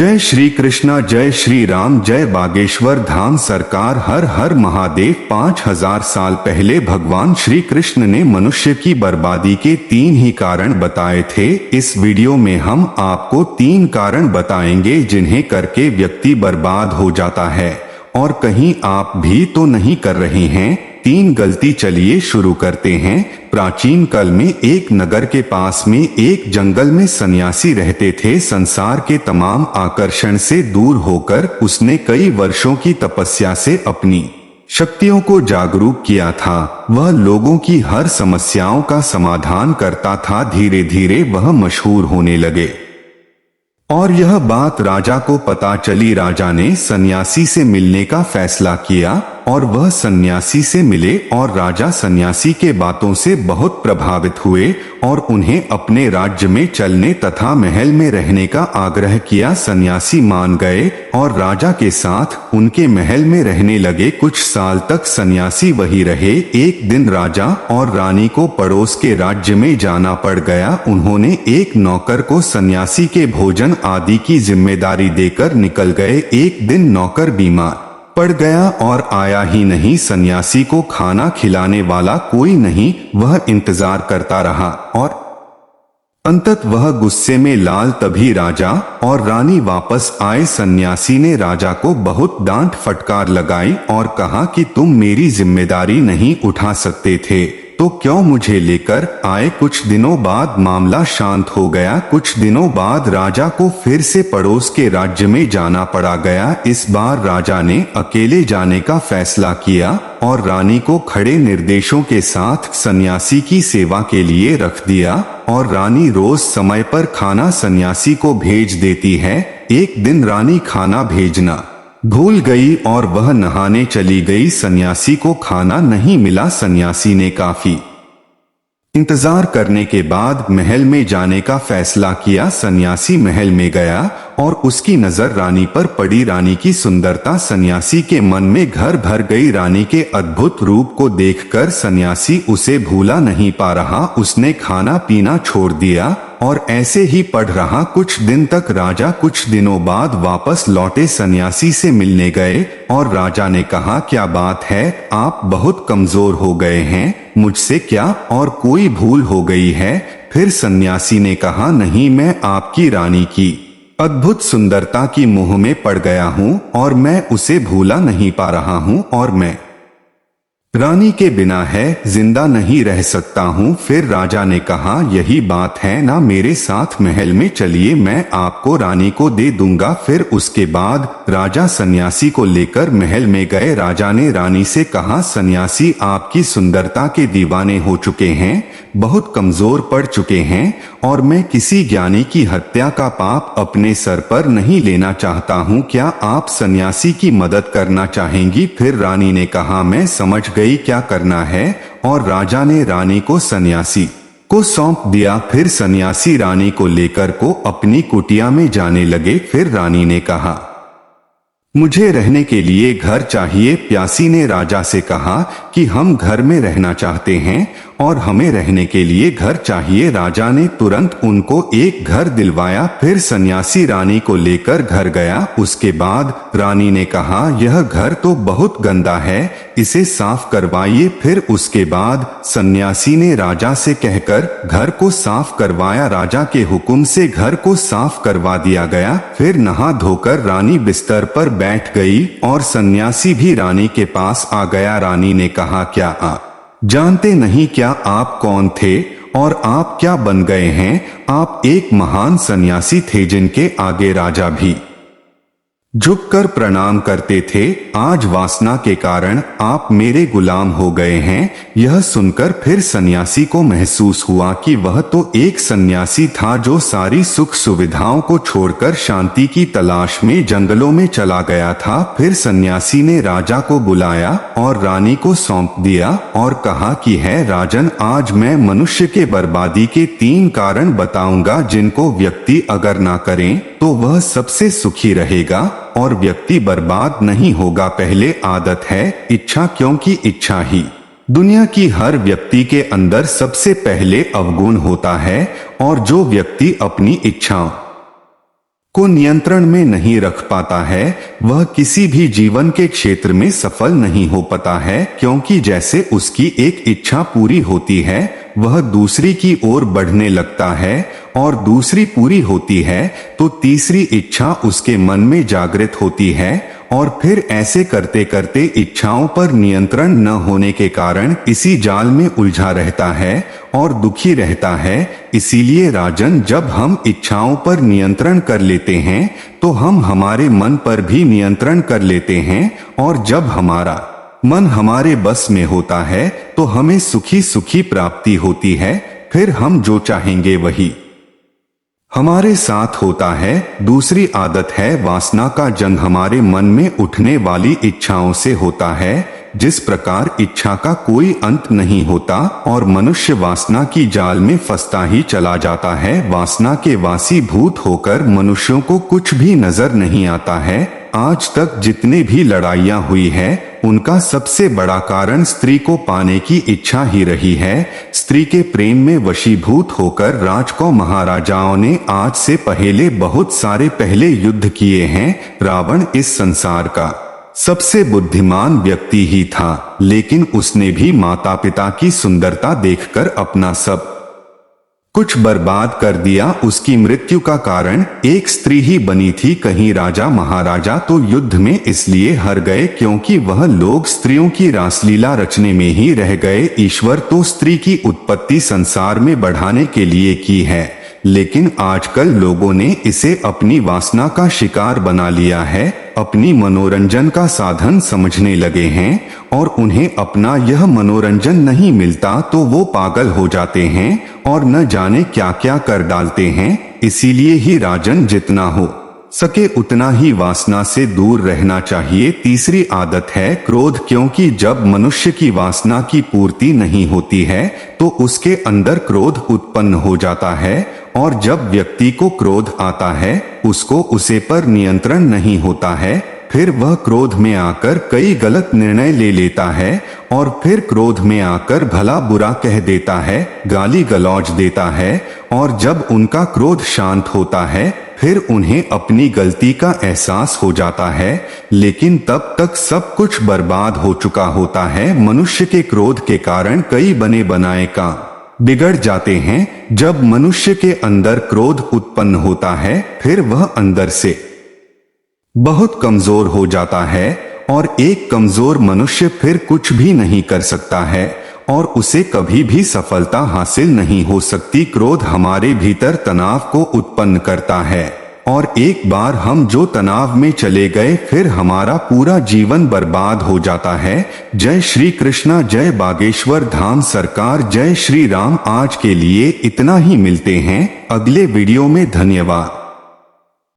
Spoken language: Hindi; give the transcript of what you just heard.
जय श्री कृष्णा, जय श्री राम, जय बागेश्वर धाम सरकार, हर हर महादेव। 5000 साल पहले भगवान श्री कृष्ण ने मनुष्य की बर्बादी के 3 ही कारण बताए थे। इस वीडियो में हम आपको 3 कारण बताएंगे जिन्हें करके व्यक्ति बर्बाद हो जाता है, और कहीं आप भी तो नहीं कर रहे हैं। 3 गलती। चलिए शुरू करते हैं। प्राचीन काल में एक नगर के पास में एक जंगल में सन्यासी रहते थे। संसार के तमाम आकर्षण से दूर होकर उसने कई वर्षों की तपस्या से अपनी शक्तियों को जागरूक किया था। वह लोगों की हर समस्याओं का समाधान करता था। धीरे धीरे वह मशहूर होने लगे और यह बात राजा को पता चली। राजा ने सन्यासी से मिलने का फैसला किया और वह सन्यासी से मिले, और राजा सन्यासी के बातों से बहुत प्रभावित हुए और उन्हें अपने राज्य में चलने तथा महल में रहने का आग्रह किया। सन्यासी मान गए और राजा के साथ उनके महल में रहने लगे। कुछ साल तक सन्यासी वही रहे। एक दिन राजा और रानी को पड़ोस के राज्य में जाना पड़ गया। उन्होंने एक नौकर को सन्यासी के भोजन आदि की जिम्मेदारी देकर निकल गए। एक दिन नौकर बीमार पड़ गया और आया ही नहीं। सन्यासी को खाना खिलाने वाला कोई नहीं। वह इंतजार करता रहा और अंतत वह गुस्से में लाल। तभी राजा और रानी वापस आए। सन्यासी ने राजा को बहुत डांट फटकार लगाई और कहा कि तुम मेरी जिम्मेदारी नहीं उठा सकते थे तो क्यों मुझे लेकर आए। कुछ दिनों बाद मामला शांत हो गया। कुछ दिनों बाद राजा को फिर से पड़ोस के राज्य में जाना पड़ा गया। इस बार राजा ने अकेले जाने का फैसला किया और रानी को खड़े निर्देशों के साथ सन्यासी की सेवा के लिए रख दिया, और रानी रोज समय पर खाना सन्यासी को भेज देती है। एक दिन रानी खाना भेजना भूल गई और वह नहाने चली गई। सन्यासी को खाना नहीं मिला। सन्यासी ने काफी इंतजार करने के बाद महल में जाने का फैसला किया। सन्यासी महल में गया और उसकी नजर रानी पर पड़ी। रानी की सुंदरता सन्यासी के मन में घर भर गई। रानी के अद्भुत रूप को देखकर सन्यासी उसे भूला नहीं पा रहा। उसने खाना पीना छोड़ दिया और ऐसे ही पड़ रहा कुछ दिन तक। राजा कुछ दिनों बाद वापस लौटे। सन्यासी से मिलने गए और राजा ने कहा, क्या बात है, आप बहुत कमजोर हो गए हैं, मुझसे क्या और कोई भूल हो गई है। फिर सन्यासी ने कहा, नहीं, मैं आपकी रानी की अद्भुत सुंदरता की मोह में पड़ गया हूँ और मैं उसे भूला नहीं पा रहा हूँ, और मैं रानी के बिना है जिंदा नहीं रह सकता हूँ। फिर राजा ने कहा, यही बात है ना, मेरे साथ महल में चलिए, मैं आपको रानी को दे दूंगा। फिर उसके बाद राजा सन्यासी को लेकर महल में गए। राजा ने रानी से कहा, सन्यासी आपकी सुंदरता के दीवाने हो चुके हैं, बहुत कमजोर पड़ चुके हैं, और मैं किसी ज्ञानी की हत्या का पाप अपने सर पर नहीं लेना चाहता हूँ। क्या आप सन्यासी की मदद करना चाहेंगी। फिर रानी ने कहा, मैं समझ गई क्या करना है, और राजा ने रानी को सन्यासी को सौंप दिया। फिर सन्यासी रानी को लेकर को अपनी कुटिया में जाने लगे। फिर रानी ने कहा, मुझे रहने के लिए घर चाहिए। प्यासी ने राजा से कहा कि हम घर में रहना चाहते हैं और हमें रहने के लिए घर चाहिए। राजा ने तुरंत उनको एक घर दिलवाया। फिर सन्यासी रानी को लेकर घर गया। उसके बाद रानी ने कहा, यह घर तो बहुत गंदा है, इसे साफ करवाइए। फिर उसके बाद सन्यासी ने राजा से कहकर घर को साफ करवाया। राजा के हुक्म से घर को साफ करवा दिया गया। फिर नहा धोकर रानी बिस्तर पर बैठ गई और सन्यासी भी रानी के पास आ गया। रानी ने कहा, क्या आप जानते नहीं क्या आप कौन थे और आप क्या बन गए हैं। आप एक महान सन्यासी थे जिनके आगे राजा भी झुककर प्रणाम करते थे। आज वासना के कारण आप मेरे गुलाम हो गए हैं। यह सुनकर फिर सन्यासी को महसूस हुआ कि वह तो एक सन्यासी था जो सारी सुख सुविधाओं को छोड़कर शांति की तलाश में जंगलों में चला गया था। फिर सन्यासी ने राजा को बुलाया और रानी को सौंप दिया और कहा कि है राजन, आज मैं मनुष्य के बर्बादी के 3 कारण बताऊंगा जिनको व्यक्ति अगर ना करें तो वह सबसे सुखी रहेगा और व्यक्ति बर्बाद नहीं होगा। पहले आदत है इच्छा, क्योंकि इच्छा ही दुनिया की हर व्यक्ति के अंदर सबसे पहले अवगुण होता है, और जो व्यक्ति अपनी इच्छाओं को नियंत्रण में नहीं रख पाता है वह किसी भी जीवन के क्षेत्र में सफल नहीं हो पाता है, क्योंकि जैसे उसकी एक इच्छा पूरी होती है वह दूसरी की ओर बढ़ने लगता है और दूसरी पूरी होती है तो तीसरी इच्छा उसके मन में जागृत होती है और फिर ऐसे करते करते इच्छाओं पर नियंत्रण न होने के कारण इसी जाल में उलझा रहता है और दुखी रहता है। इसीलिए राजन, जब हम इच्छाओं पर नियंत्रण कर लेते हैं तो हम हमारे मन पर भी नियंत्रण कर लेते हैं और जब हमारा मन हमारे बस में होता है तो हमें सुखी सुखी प्राप्ति होती है। फिर हम जो चाहेंगे वही हमारे साथ होता है। दूसरी आदत है वासना का जंग। हमारे मन में उठने वाली इच्छाओं से होता है। जिस प्रकार इच्छा का कोई अंत नहीं होता और मनुष्य वासना की जाल में फंसता ही चला जाता है, वासना के वासीभूत होकर मनुष्यों को कुछ भी नजर नहीं आता है। आज तक जितने भी लड़ाइयां हुई है उनका सबसे बड़ा कारण स्त्री को पाने की इच्छा ही रही है। स्त्री के प्रेम में वशीभूत होकर राजको महाराजाओं ने आज से पहले बहुत सारे पहले युद्ध किए हैं। रावण इस संसार का सबसे बुद्धिमान व्यक्ति ही था, लेकिन उसने भी माता पिता की सुंदरता देखकर अपना सब कुछ बर्बाद कर दिया। उसकी मृत्यु का कारण एक स्त्री ही बनी थी। कहीं राजा महाराजा तो युद्ध में इसलिए हार गए क्योंकि वह लोग स्त्रियों की रासलीला रचने में ही रह गए। ईश्वर तो स्त्री की उत्पत्ति संसार में बढ़ाने के लिए की है, लेकिन आजकल लोगों ने इसे अपनी वासना का शिकार बना लिया है, अपनी मनोरंजन का साधन समझने लगे हैं और उन्हें अपना यह मनोरंजन नहीं मिलता तो वो पागल हो जाते हैं और न जाने क्या क्या कर डालते हैं। इसीलिए ही राजन, जितना हो सके उतना ही वासना से दूर रहना चाहिए। तीसरी आदत है क्रोध, क्योंकि जब मनुष्य की वासना की पूर्ति नहीं होती है तो उसके अंदर क्रोध उत्पन्न हो जाता है और जब व्यक्ति को क्रोध आता है उसको उसे पर नियंत्रण नहीं होता है। फिर वह क्रोध में आकर कई गलत निर्णय ले लेता है और फिर क्रोध में आकर भला बुरा कह देता है, गाली गलौज देता है और जब उनका क्रोध शांत होता है फिर उन्हें अपनी गलती का एहसास हो जाता है, लेकिन तब तक सब कुछ बर्बाद हो चुका होता है। मनुष्य के क्रोध के कारण कई बने बनाए काम बिगड़ जाते हैं। जब मनुष्य के अंदर क्रोध उत्पन्न होता है फिर वह अंदर से बहुत कमजोर हो जाता है और एक कमजोर मनुष्य फिर कुछ भी नहीं कर सकता है और उसे कभी भी सफलता हासिल नहीं हो सकती। क्रोध हमारे भीतर तनाव को उत्पन्न करता है और एक बार हम जो तनाव में चले गए फिर हमारा पूरा जीवन बर्बाद हो जाता है। जय श्री कृष्णा, जय बागेश्वर धाम सरकार, जय श्री राम। आज के लिए इतना ही, मिलते हैं अगले वीडियो में। धन्यवाद।